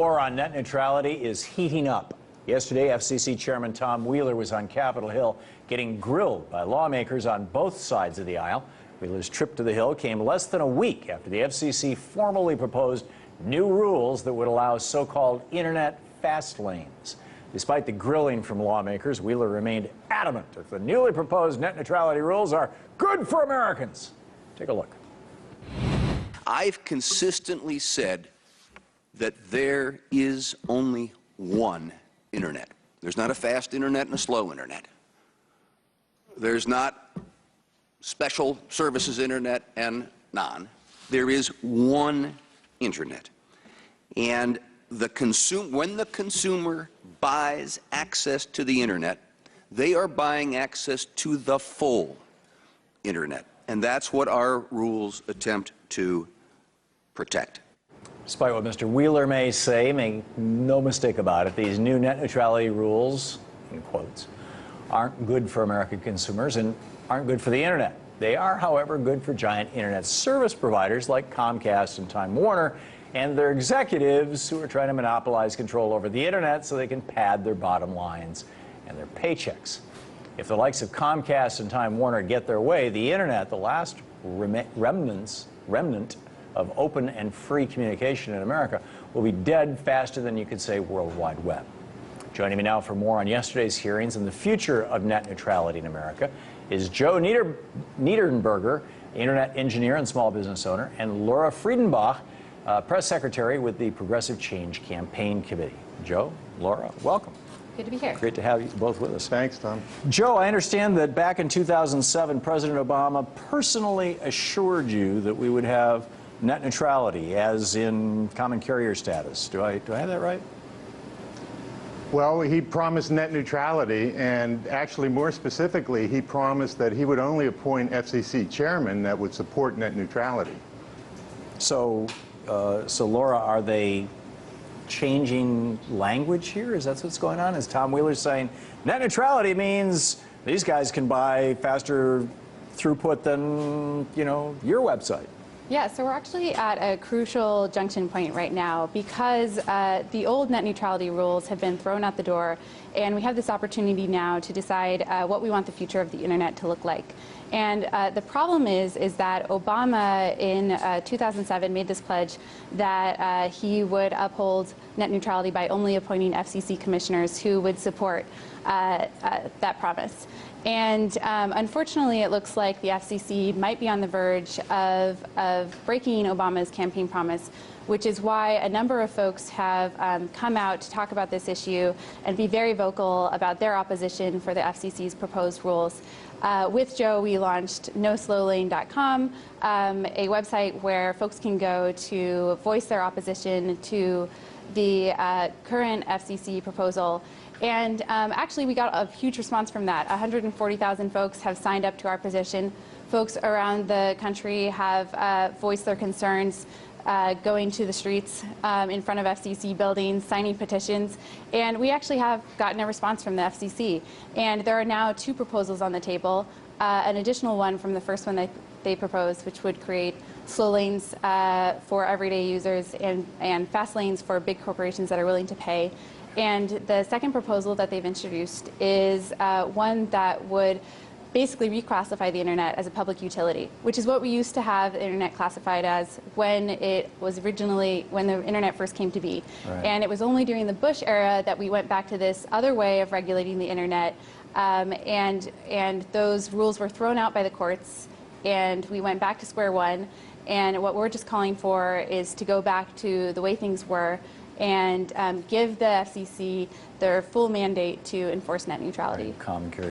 war on net neutrality is heating up. Yesterday, FCC Chairman Tom Wheeler was on Capitol Hill getting grilled by lawmakers on both sides of the aisle. Wheeler's trip to the Hill came less than a week after the FCC formally proposed new rules that would allow so-called internet fast lanes. Despite the grilling from lawmakers, Wheeler remained adamant that the newly proposed net neutrality rules are good for Americans. Take a look. I've consistently said that there is only one internet. There's not a fast internet and a slow internet. There's not special services internet and non. There is one internet. And when the consumer buys access to the internet, they are buying access to the full internet. And that's what our rules attempt to protect. Despite what Mr. Wheeler may say, make no mistake about it, these new net neutrality rules, in quotes, aren't good for American consumers and aren't good for the internet. They are, however, good for giant internet service providers like Comcast and Time Warner and their executives who are trying to monopolize control over the internet so they can pad their bottom lines and their paychecks. If the likes of Comcast and Time Warner get their way, the internet, the last remnant of open and free communication in America, will be dead faster than you could say World Wide Web. Joining me now for more on yesterday's hearings and the future of net neutrality in America is Joe Niedernberger, internet engineer and small business owner, and Laura Friedenbach, press secretary with the Progressive Change Campaign Committee. Joe, Laura, welcome. Good to be here. Great to have you both with us. Thanks, Tom. Joe, I understand that back in 2007, President Obama personally assured you that we would have net neutrality, as in common carrier status. Do I have that right? Well, he promised net neutrality, and actually more specifically, he promised that he would only appoint FCC chairman that would support net neutrality. So, Laura, are they changing language here? Is that what's going on? Is Tom Wheeler saying net neutrality means these guys can buy faster throughput than, you know, your website? Yeah, so we're actually at a crucial junction point right now because the old net neutrality rules have been thrown out the door, and we have this opportunity now to decide what we want the future of the internet to look like. And the problem is that Obama in 2007 made this pledge that he would uphold net neutrality by only appointing FCC commissioners who would support that promise. And unfortunately, it looks like the FCC might be on the verge of breaking Obama's campaign promise, which is why a number of folks have come out to talk about this issue and be very vocal about their opposition for the FCC's proposed rules. With Joe, we launched noslowlane.com, a website where folks can go to voice their opposition to the current FCC proposal. And actually, we got a huge response from that. 140,000 folks have signed up to our petition. Folks around the country have voiced their concerns, going to the streets in front of FCC buildings, signing petitions. And we actually have gotten a response from the FCC. And there are now two proposals on the table, an additional one from the first one that they proposed, which would create slow lanes for everyday users and fast lanes for big corporations that are willing to pay. And the second proposal that they've introduced is one that would basically reclassify the internet as a public utility, which is what we used to have the internet classified as when the internet first came to be. Right. And it was only during the Bush era that we went back to this other way of regulating the internet, and those rules were thrown out by the courts, and we went back to square one. And what we're just calling for is to go back to the way things were and give the FCC their full mandate to enforce net neutrality. Common carrier